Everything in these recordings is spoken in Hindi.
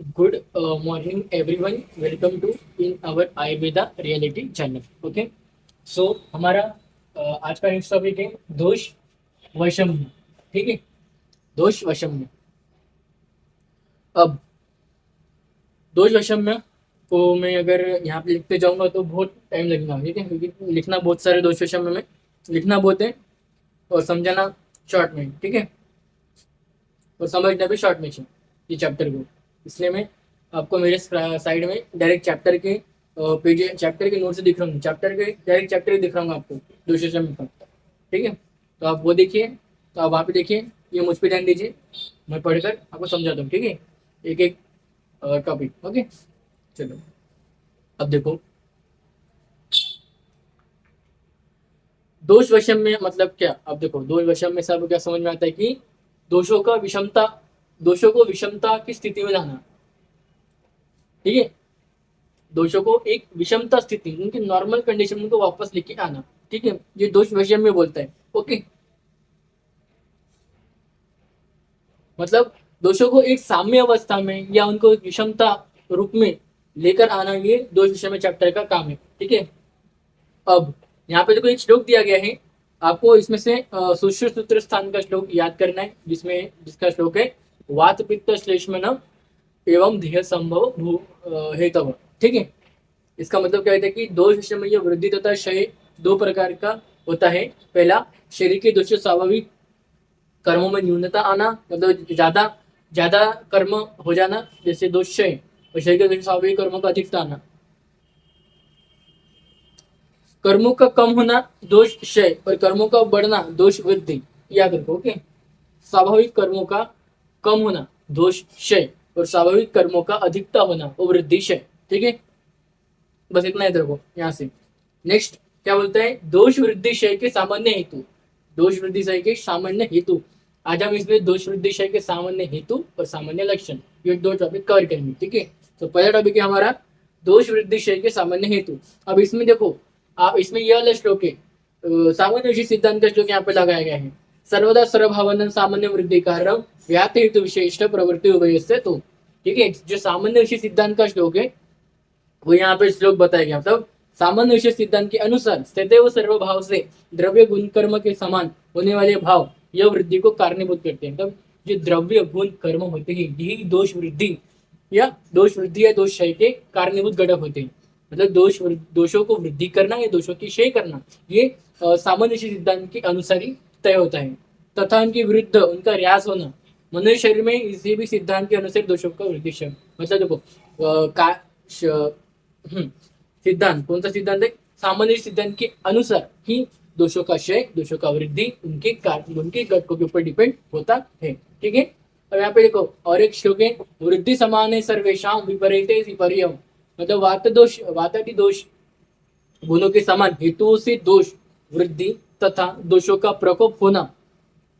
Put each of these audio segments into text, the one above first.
Good morning everyone, welcome to in our Ayurveda reality channel. Okay, so हमारा आज का नेक्स्ट टॉपिक है दोष वैषम्य। ठीक है, दोष वैषम्य। अब दोष वैषम्य को मैं अगर यहाँ पे लिखते जाऊंगा तो बहुत टाइम लगेगा। ठीक है, क्योंकि लिखना बहुत सारे दोष वैषम्य में लिखना बहुत है और समझाना शॉर्ट में। ठीक है, और समझना भी शॉर्ट में चाहिए ये चैप्टर को। इसलिए मैं आपको मेरे साइड में डायरेक्ट चैप्टर के पेज, चैप्टर के नोट से दिख रहा हूँ, चैप्टर के डायरेक्ट चैप्टर ही दिख रहा हूँ आपको दूसरे समय पर। ठीक है, तो आप वो देखिए, तो आप वहाँ पे देखिए, ये मुझ पर ध्यान दीजिए, मैं पढ़कर आपको समझाता हूँ। ठीक है, एक एक टॉपिक। ओके, चलो अब देखो, दोष वैषम्य मतलब क्या। अब देखो, दोष वैषम्य से आपको क्या समझ में आता है कि दोषों का विषमता, दोषों को विषमता की स्थिति में लाना। ठीक है, दोषों को एक विषमता स्थिति, उनकी नॉर्मल कंडीशन उनको वापस लेके आना। ठीक है, ये दोष वैषम्य बोलता है। ओके, मतलब दोषों को एक साम्य अवस्था में या उनको एक विषमता रूप में लेकर आना, ये दोष वैषम्य चैप्टर का काम है। ठीक है, अब यहाँ पे देखो एक श्लोक दिया गया है, आपको इसमें से सुश्रुत सूत्र स्थान का श्लोक याद करना है, जिसमें जिसका श्लोक है वात पित्त श्लेष्मन एवं ध्येय संभव भू हेतव। ठीक है, इसका मतलब क्या होता है कि दोष विषमय वृद्धि तथा क्षय दो प्रकार का होता है। पहला, शरीर के दोषों स्वाभाविक कर्मों में न्यूनता आना, मतलब ज्यादा ज्यादा कर्म हो जाना, जैसे दोष क्षय, और शरीर के दोषों स्वाभाविक कर्मों का अधिकता आना। कर्मों का कम होना दोष क्षय, और कर्मों का बढ़ना दोष वृद्धि। याद रखो। ओके, स्वाभाविक कर्मों का कम होना दोष क्षय, और स्वाभाविक कर्मों का अधिकता होना वो वृद्धि क्षय। ठीक है, बस इतना याद रखो यहाँ से। नेक्स्ट क्या बोलता है, दोष वृद्धि क्षय के सामान्य हेतु। दोष वृद्धि क्षय के सामान्य हेतु, आज हम इसमें दोष वृद्धि क्षय के सामान्य हेतु और सामान्य लक्षण, ये दो टॉपिक कवर करेंगे। ठीक है, तो पहला टॉपिक है हमारा दोष वृद्धि क्षय के सामान्य हेतु। अब इसमें देखो, आप इसमें यह वाला श्लोक है, सामान्य विषय सिद्धांत का श्लोक यहाँ पे लगाया गया है। सर्वदा सर्वभावन सामान्य वृद्धि कारण व्याप्त हेतु विशेष प्रवृत्ति उभयस्य तो। ठीक है, जो सामान्य विषय सिद्धांत का श्लोक है वो यहाँ पे श्लोक बताया गया। मतलब सामान्य विषय सिद्धांत के अनुसार सदैव सर्व भाव से द्रव्य गुण कर्म के समान होने वाले भाव यह वृद्धि को कारणीभूत करते हैं। मतलब जो द्रव्य गुण कर्म होते हैं यही दोष वृद्धि या दोष क्षय के कारणीभूत घटक होते हैं। मतलब दोषों को वृद्धि करना या दोषों की क्षय करना, ये सामान्य विषय सिद्धांत के अनुसार ही तय होता है, तथा उनके विरुद्ध उनका र्यास होना मनुष्य शरीर में इसी भी सिद्धांत के अनुसार दोषों का वृद्धि क्षय। मतलब देखो, सिद्धांत कौन सा सिद्धांत है, सामान्य सिद्धांत के अनुसार ही दोषों का क्षय, दोषों का वृद्धि उनके कार्य, उनके घटकों के ऊपर डिपेंड होता है। ठीक है, और यहाँ पे देखो और एक श्लोक है, वृद्धि समान है सर्वेशा विपरीत विपर्य। मतलब वातादि दोष गुणों के समान हेतुओं से दोष वृद्धि तथा दोषों का प्रकोप होना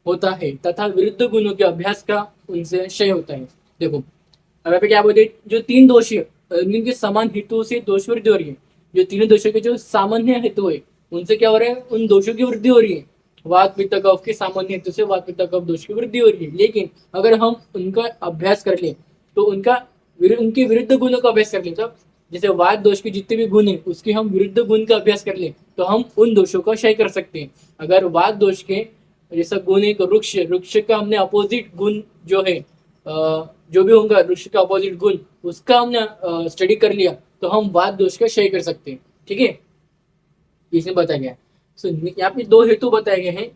होता है, तथा विरुद्ध गुणों के अभ्यास का उनसे क्षय होता है। देखो, अब यहाँ पे क्या बोलते, जो तीन दोष है इनके समान हेतु से दोष वृद्धि हो रही है। जो तीनों दोषों के जो सामान्य हेतु है उनसे क्या हो रहा है, उन दोषों की वृद्धि हो रही है। वात पित्त कफ के सामान्य हेतु से वात पित्त कफ दोष की वृद्धि हो रही है। लेकिन अगर हम उनका अभ्यास कर ले तो उनके विरुद्ध गुणों का अभ्यास कर ले, तो जैसे वात दोष के जितने भी गुण है उसके हम विरुद्ध गुण का अभ्यास कर ले तो हम उन दोषों का क्षय कर सकते हैं। अगर वात दोष के जैसा गुण एक वृक्ष, वृक्ष का हमने अपोजिट गुण जो है, जो भी होगा वृक्ष का अपोजिट गुण, उसका हमने स्टडी कर लिया तो हम वाद दोष का क्षय कर सकते हैं। ठीक है, इसमें बताया गया। सो यहाँ पे दो हेतु बताए गए हैं,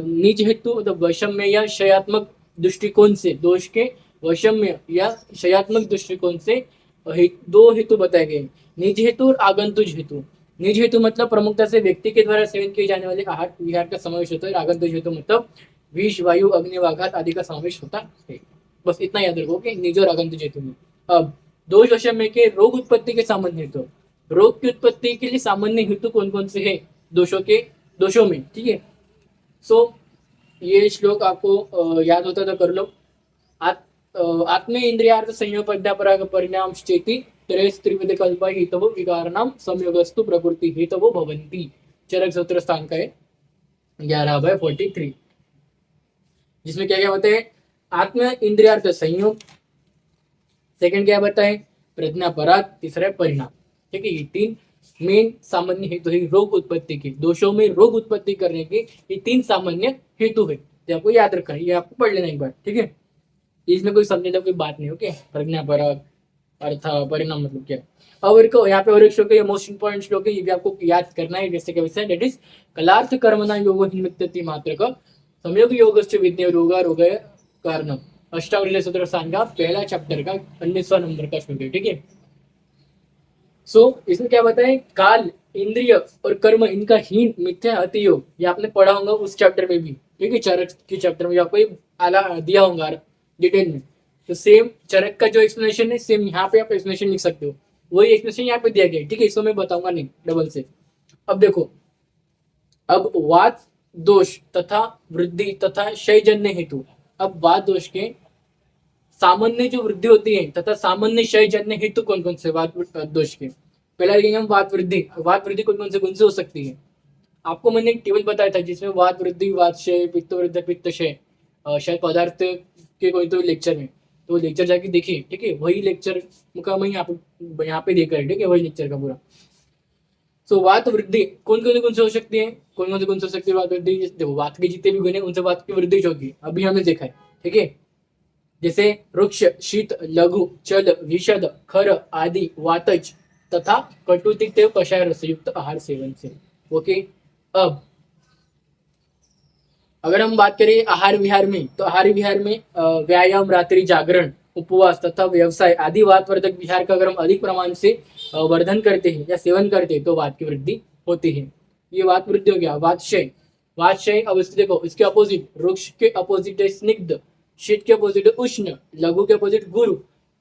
निज हेतु मतलब वैषम्य या क्षयात्मक दृष्टिकोण से, दोष के वैषम्य या क्षयात्मक दृष्टिकोण से दो हेतु बताए गए हैं, निज हेतु और आगंतुज हेतु। निज हेतु मतलब प्रमुखता से व्यक्ति के द्वारा सेवन किए जाने वाले आहार विहार का समावेश होता है, और आगंतुज हेतु मतलब विष वायु अग्निवाघात आदि का समावेश होता है। बस इतना याद रखो कि निज और आगंतुज हेतु में। अब दोष वैषम्य के रोग उत्पत्ति के सामान्य हेतु, रोग की उत्पत्ति के लिए सामान्य हेतु कौन कौन से है दोषों में। ठीक है, सो ये श्लोक आपको याद होता तो कर लो। आत्म इंद्रियार्थ संयोगपराग परिणाम चेति त्रिविध कल्प हेतव विकारणम संयोगस्तु प्रकृति हेतवो भवन्ति। चरक सूत्र स्थान का है 11/43, जिसमें क्या क्या होते हैं, आत्म इंद्रियार्थ संयोग, सेकंड क्या बताएं, प्रज्ञापराध, तीसरा है परिणाम। ठीक है, ये 3 मेन सामान्य हेतु है रोग उत्पत्ति के, दोषों में रोग उत्पत्ति करने के ये 3 सामान्य हेतु है, जो आपको याद रखना है, ये आपको पढ़ लेना एक बार। ठीक है, इसमें कोई समझने की कोई बात नहीं। ओके, प्रज्ञापराध अर्थ परिणाम मतलब क्या। अब इनको यहाँ पे और एक श्लोक है, मोस्ट इंपॉर्टेंट श्लोक है, ये भी आपको याद करना है। जैसे क्या दैट इज कलार्थ कर्मणा योग निमित्तति मात्र का संयोग योगश्च विद्या रोगा रोग कारणम, अष्टावक्र सूत्र सांग का पहला चैप्टर का 19वां नंबर का श्लोक है। ठीक है, इसमें क्या बताएं, काल, इंद्रिय और कर्म इनका हीन मिथ्या अतियोग, ये आपने पढ़ा होगा उस चैप्टर में भी। ठीक है, चरक के चैप्टर में आपको आला दिया होगा डिटेल में। तो सेम चरक का जो एक्सप्लेनेशन है सेम यहाँ पे आप एक्सप्लेनेशन लिख सकते हो, वही एक्सप्लेनेशन यहाँ पे दिया गया है। ठीक है, इसको मैं बताऊंगा नहीं डबल से। अब देखो, अब वात दोष तथा वृद्धि तथा क्षयजन्य हेतु। अब वात दोष के सामान्य जो वृद्धि होती है तथा सामान्य क्षयजन्य हेतु कौन कौन से वात दोष के। पहला देखेंगे हम वात वृद्धि। वात वृद्धि कौन कौन से गुण से हो सकती है। आपको मैंने एक टेबल बताया था जिसमें वात वृद्धि, वात क्षय, पित्त वृद्धि, पित्त क्षय, शायद पदार्थ के कोई तो लेक्चर में, तो लेक्चर जाके देखिए। ठीक है, वही लेक्चर का मैं यहाँ पे देकर, ठीक है, वही लेक्चर का पूरा। वात वृद्धि कौन कौन से गुण से हो सकती है, कौन कौन से गुण से हो सकती है वात वृद्धि। देखो, वात के जितने भी गुण है उनसे वात की वृद्धि होगी, अभी हमने देखा है। ठीक है, जैसे वृक्ष, शीत, लघु, चल, विशद, खर आदि वातज तथा कटुतिक्त कषाय रसयुक्त आहार सेवन से। ओके, अब अगर हम बात करें आहार विहार में, तो आहार विहार में व्यायाम, रात्रि जागरण, उपवास तथा व्यवसाय आदि वातवर्धक विहार का अगर हम अधिक प्रमाण से वर्धन करते हैं या सेवन करते हैं तो वात की वृद्धि होती है। ये वात वृद्धि हो गया। वातशय, वातशय अब इसको देखो, इसके अपोजिट, वृक्ष के अपोजिट है स्निग्ध, शीत के अपोजिट है उष्ण, लघु के अपोजिट गुरु,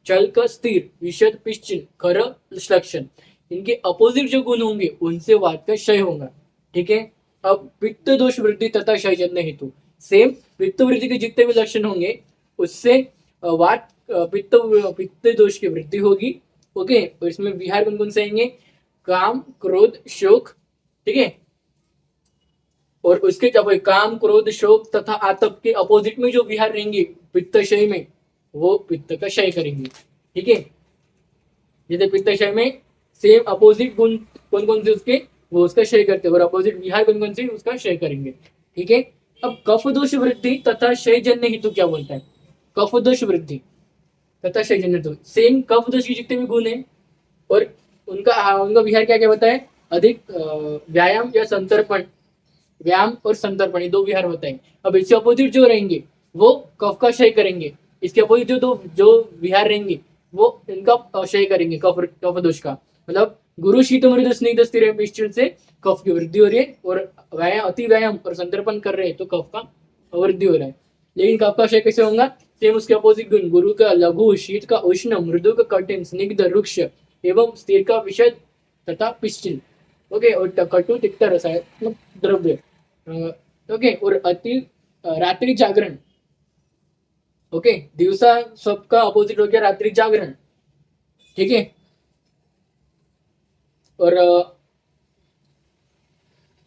चल का स्थिर, विशद पिश्चिन, खर श्लक्षण। इनके अपोजिट जो गुण होंगे उनसे वात का क्षय होगा। ठीक है, अब पित्त दोष वृद्धि तथा क्षयजन्य हेतु, सेम पित्त वृद्धि के जितने भी लक्षण होंगे उससे वात पित्त पित्त दोष की वृद्धि होगी। ओके, और इसमें विहार कौन कौन से आएंगे, काम, क्रोध, शोक। ठीक है, और उसके जब काम, क्रोध, शोक तथा आतप के अपोजिट में जो विहार रहेंगे पित्त क्षय में, वो पित्त का क्षय करेंगे। ठीक है, जैसे पित्त क्षय में सेम अपोजिट गुण कौन कौन से उसके, वो उसका क्षय करते हैं, और अपोजिट विहार कौन कौन से उसका क्षय करेंगे। ठीक है, अब कफ दोष वृद्धि तथा क्षयजन्य हेतु क्या बोलता है। कफ दोष वृद्धि तथा क्षयजन्य हेतु, सेम कफ दोष के जितने भी गुण है और उनका विहार क्या क्या बताया है, अधिक व्यायाम या संतर्पण, व्यायाम और संतर्पण ये 2 विहार होता है। अब इसके अपोजिट जो रहेंगे वो कफ का क्षय करेंगे, इसके अपोजिट जो विहार रहेंगे वो इनका क्षय करेंगे, कफ दोष का। मतलब गुरु शीत मृद स्निग्ध स्थिर पिश्चिल से कफ की वृद्धि हो रही है, और व्यायाम, अति व्यायाम और संतर्पण कर रहे हैं तो कफ का वृद्धि हो रहा है। लेकिन कफ का क्षय कैसे होगा, सेम उसके अपोजिट गुण, गुरु का लघु, शीत का उष्ण, मृदु का कठिन, स्निग्ध, रुक्ष एवं स्थिर का विशद तथा पिश्चिल। ओके, और कटु तिक्त रसायन द्रव्य। ओके, और अति रात्रि जागरण। ओके, दिवसा सबका अपोजिट हो गया रात्रि जागरण। ठीक है, और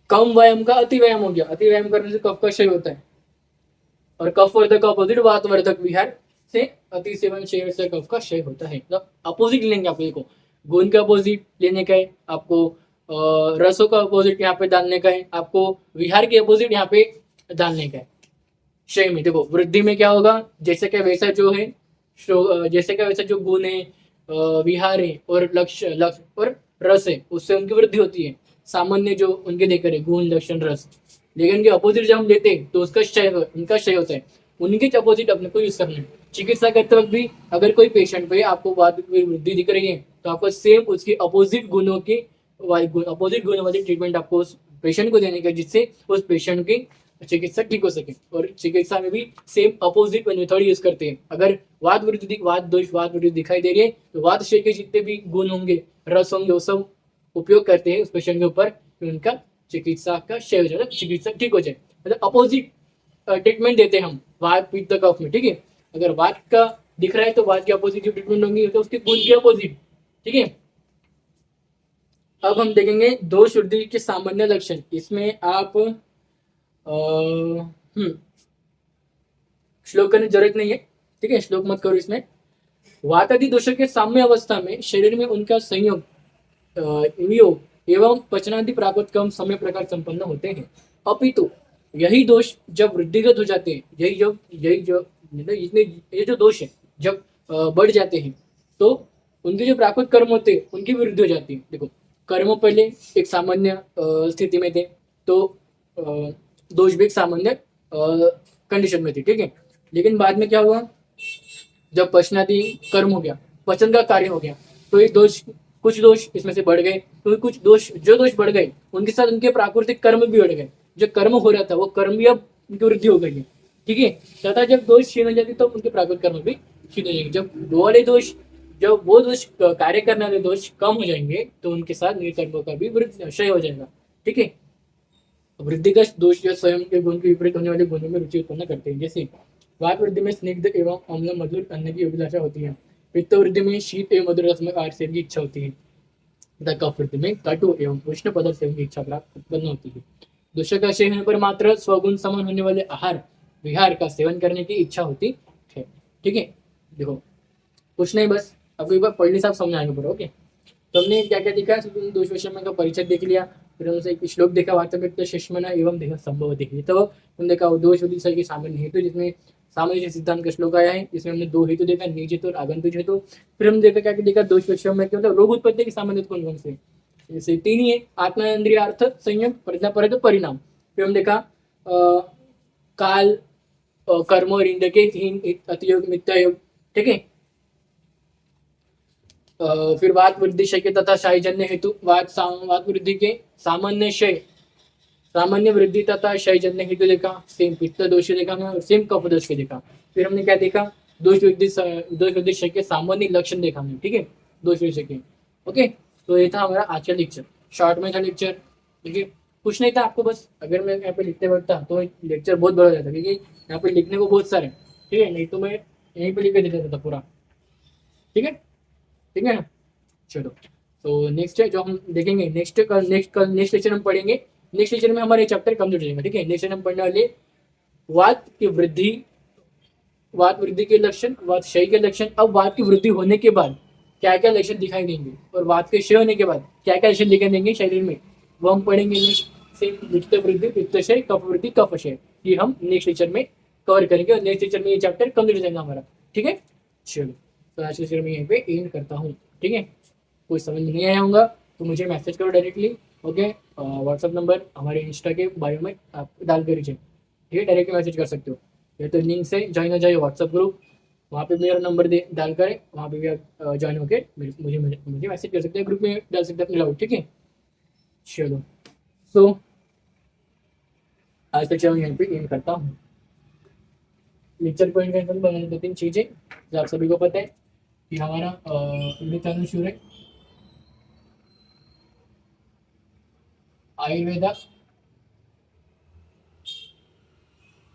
कम व्यायाम का अति व्यायाम हो गया, अति व्यायाम करने से कफ का क्षय होता है। और कफ वर्धक का अपोजिट वात वर्धक विहार से अति सेवन क्षय से कफ का क्षय होता है। मतलब अपोजिट लेंगे आप, देखो गुण का अपोजिट लेने का है आपको, रसों का अपोजिट यहाँ पे डालने का है आपको, विहार के अपोजिट यहाँ पे डालने का है। क्षय में देखो, वृद्धि में क्या होगा, जैसे क्या वैसा जो है, जैसे क्या वैसा जो गुण है, विहार है और लक्ष्य और रस है, उससे उनकी वृद्धि होती है। सामान्य जो उनके देकर है गुण, लक्षण, रस। लेकिन उनके अपोजिट जब हम लेते हैं तो उसका क्षय, उनका क्षय होता है। उनके अपोजिट अपने को यूज करना है। चिकित्सा करते वक्त भी अगर कोई पेशेंट पे आपको वात में वृद्धि दिख रही है तो आपको सेम उसके अपोजिट गुणों की, अपोजिट गुणों वाली ट्रीटमेंट आपको उस पेशेंट को देने का, जिससे उस पेशेंट की चिकित्सा ठीक हो सके। और चिकित्सा में भी सेम अपोजिट मेथड यूज करते हैं। अगर वात वृद्धि, वात दोष, वात वृद्धि दिखाई दे रही है तो वात क्षय के जितने भी गुण होंगे, रस होंगे, वो सब उपयोग करते हैं उस पेशेंट के ऊपर कि उनका चिकित्सा का क्षय हो जाए, चिकित्सा ठीक हो जाए। मतलब अपोजिट ट्रीटमेंट देते हैं हम वात पित्त कफ में। ठीक है, अगर वात का दिख रहा है तो वात के अपोजिट जो ट्रीटमेंट होंगी तो उसके गुण के अपोजिट। ठीक है, अब हम देखेंगे दोष वृद्धि के सामान्य लक्षण। इसमें आप श्लोक करने की जरूरत नहीं है। ठीक है, श्लोक मत करो इसमें। वात आदि दोषों के साम्य अवस्था में शरीर में उनका संयोग वियोग एवं पचनादि प्राकृत कम समय प्रकार संपन्न होते हैं। अपितु यही दोष जब वृद्धिगत हो जाते हैं, यही जो मतलब इतने ये जो दोष है जब बढ़ जाते हैं, तो उनके जो प्राकृत कर्म होते हैं उनकी वृद्धि हो जाती है। देखो, कर्म पहले एक सामान्य स्थिति में थे, तो दोष भी एक सामान्य कंडीशन में थी, ठीक है। लेकिन बाद में क्या हुआ, जब पचनादि कर्म हो गया, पचन का कार्य हो गया, तो ये दोष, कुछ दोष इसमें से बढ़ गए, तो कुछ दोष, जो दोष बढ़ गए उनके साथ उनके प्राकृतिक कर्म भी बढ़ गए। जो कर्म हो रहा था वो कर्म भी अब उनकी वृद्धि हो गई है, ठीक है। तथा जब दोष क्षीण हो जाती तो उनके प्राकृतिक कर्म भी क्षीण हो जाएंगे। जब वो वाले दोष, जब वो दोष कार्य करने वाले दोष कम हो जाएंगे तो उनके साथ उनके कर्मों का भी क्षय हो जाएगा, ठीक है। वृद्धिगत दोष जो स्वयं के गुण के विपरीत होने वाले गुणों में रुचि उत्पन्न करते हैं। जैसे वात वृद्धि में स्निग्ध एवं अम्ल मधुर अन्न की अभिलाषा होती है। पित्त वृद्धि में शीत एवं मधुर रसमय आहार सेवन की इच्छा होती है। तथा कफ वृद्धि में कटु एवं उष्ण पदार्थ सेवन की इच्छा प्राप्त उत्पन्न होती है। दूषक का क्षय होने पर मात्र स्वगुण समान होने वाले आहार विहार का सेवन करने की इच्छा होती है, ठीक है। देखो, कुछ नहीं, बस अब एक बार पढ़ने से आप समझ आएंगे पूरा, ओके। तो हमने क्या क्या देखा, दोष विषय का परिचय देख लिया, फिर हमसे एक श्लोक देखा, वार्ता शिष्मना एवं देह संभव देख लिया। तो हमने देखा दोष विधि की सामान्य हेतु, जिसमें सामान्य सिद्धांत का श्लोक आया है, जिसमें हमने दो हेतु देखा, निज हेतु और आगंतुक हेतु। फिर हमने देखा क्या देखा, दोष विषय में क्या मतलब रोग उत्पत्ति की सामान्य कौन कौन से, जैसे तीन ही है, आत्मा इंद्रिय अर्थ संयम प्रज्ञा पर परिणाम। फिर हमने देखा काल कर्म और इंद्र के अतियोग मिथ्यायोग, ठीक है। फिर वात वृद्धि क्षय के तथा क्षयजन्य हेतु, वात वृद्धि के सामान्य क्षय, सामान्य वृद्धि तथा क्षयजन्य हेतु देखा, सेम पित्त दोष देखा और सेम कफ दोष के देखा। फिर हमने क्या देखा, दोष वृद्धि क्षय के सामान्य लक्षण देखा हमने, ठीक है, दोष वृद्धि के, ओके। तो ये था हमारा आज का लेक्चर, शॉर्ट में था लेक्चर, ठीक है। कुछ नहीं था आपको, बस अगर मैं यहाँ पे लिखते बैठता तो लेक्चर बहुत बड़ा हो जाता, क्योंकि यहाँ पे लिखने को बहुत सारे, ठीक है, नहीं तो मैं यहीं पे लिख के दे देता था पूरा, ठीक है, ठीक है ना। चलो, तो नेक्स्ट है जो हम देखेंगे, नेक्स्ट लेक्चर हम पढ़ेंगे, नेक्स्ट लेक्चर में हमारे चैप्टर कंप्लीट हो जाएगा, ठीक है। नेक्स्ट हम पढ़ने वाले वात की वृद्धि, वात वृद्धि के लक्षण, वात क्षय के लक्षण। अब वात की वृद्धि होने के बाद क्या क्या लक्षण दिखाई देंगे, और वात के क्षय होने के बाद क्या क्या लक्षण दिखाई देंगे शरीर में, वो हम पढ़ेंगे नेक्स्ट से। पित्त वृद्धि, पित्त क्षय, कफ वृद्धि, कफ क्षय, ये हम नेक्स्ट लेक्चर में कवर करेंगे, और नेक्स्ट लेक्चर में ये चैप्टर कंप्लीट हो जाएगा हमारा, ठीक है। चलो, तो आज लेक्चर में यहीं पे एंड करता हूँ, ठीक है। कोई समझ नहीं आया होगा तो मुझे मैसेज करो डायरेक्टली, ओके। व्हाट्सअप नंबर हमारे इंस्टा के बायो में आप डाल कर दीजिए, ठीक है, डायरेक्टली मैसेज कर सकते हो, या तो लिंक से ज्वाइन हो जाइए व्हाट्सअप ग्रुप, वहाँ पे मेरा नंबर दे डाल कर वहाँ पे भी आप ज्वाइन होकर मुझे मैसेज कर सकते हैं, ग्रुप में डाल सकते हैं अपने डाउट, ठीक है। चलो, सो आज तक चलो यहीं पे एंड करता हूँ। लेक्चर पॉइंट बनाने दो तीन चीज़ें जो आप सभी को पता है कि हमारा चैनल शुरू है आयुर्वेदा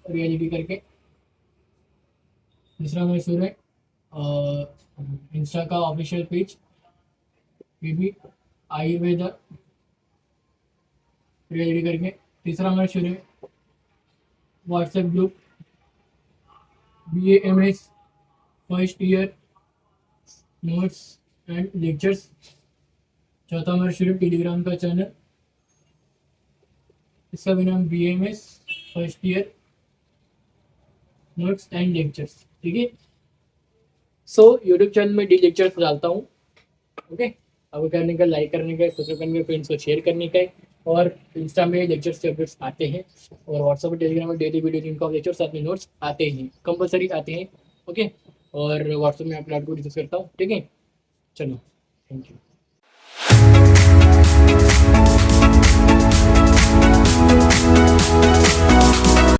रियलिटी करके। दूसरा हमारा शुरू है इंस्टा का ऑफिशियल पेज, ये भी आयुर्वेदा रियलिटी करके। तीसरा हमारा शुरू है WhatsApp group BAMS first year notes and lectures. चौथा हमारा शुरू टेलीग्राम का चैनल, इसका भी नाम BAMS first year notes and lectures, ठीक है। सो यूट्यूब चैनल में लेक्चर्स डालता हूँ, ओके। अब करने का, लाइक करने का, सब्सक्राइब करने का, फ्रेंड्स को शेयर करने का, और इंस्टा में लेक्चर्स के अपडेट्स आते हैं, और व्हाट्सएप और टेलीग्राम में डेली वीडियो जिनका लेक्चर साथ में नोट्स आते हैं, कंपलसरी आते हैं, ओके। और व्हाट्सएप में अपलोड को डिस्कस करता हूँ, ठीक है। चलो, थैंक यू।